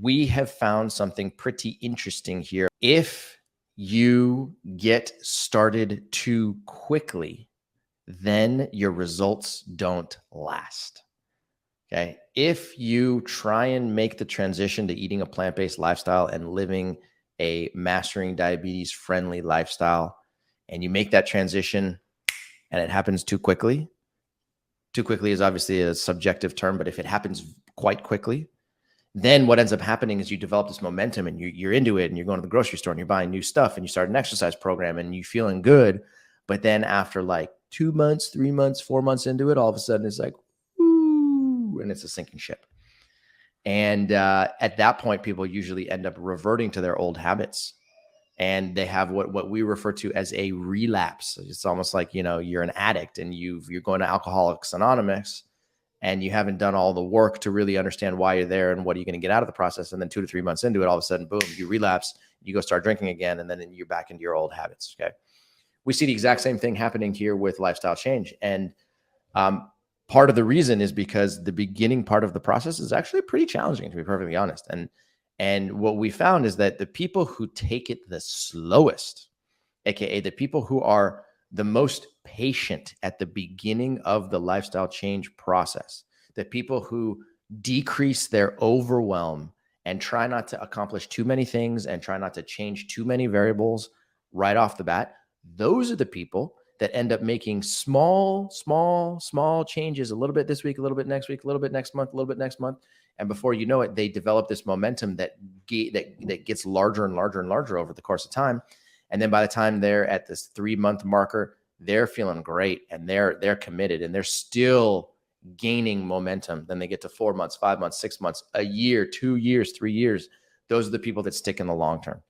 we have found something pretty interesting here. If you get started too quickly, then your results don't last. Okay. If you try and make the transition to eating a plant-based lifestyle and living a mastering diabetes friendly lifestyle, and you make that transition and it happens too quickly is obviously a subjective term, but if it happens quite quickly, then what ends up happening is you develop this momentum and you're into it, and you're going to the grocery store and you're buying new stuff and you start an exercise program and you're feeling good. But then after like 2 months, 3 months, 4 months into it, all of a sudden it's like, woo, and it's a sinking ship. And at that point, people usually end up reverting to their old habits, and they have what we refer to as a relapse. It's almost like, you're an addict and you're going to Alcoholics Anonymous, and you haven't done all the work to really understand why you're there and what are you going to get out of the process. And then 2 to 3 months into it, all of a sudden, boom, you relapse, you go start drinking again, and then you're back into your old habits. Okay. We see the exact same thing happening here with lifestyle change. And part of the reason is because the beginning part of the process is actually pretty challenging, to be perfectly honest. And what we found is that the people who take it the slowest, AKA the people who are the most patient at the beginning of the lifestyle change process, the people who decrease their overwhelm and try not to accomplish too many things and try not to change too many variables right off the bat, those are the people that end up making small changes, a little bit this week, a little bit next week, a little bit next month, a little bit next month. And before you know it, they develop this momentum that gets larger and larger and larger over the course of time. And then by the time they're at this 3-month marker, they're feeling great and they're committed and they're still gaining momentum. Then they get to 4 months, 5 months, 6 months, a year, 2 years, 3 years. Those are the people that stick in the long term.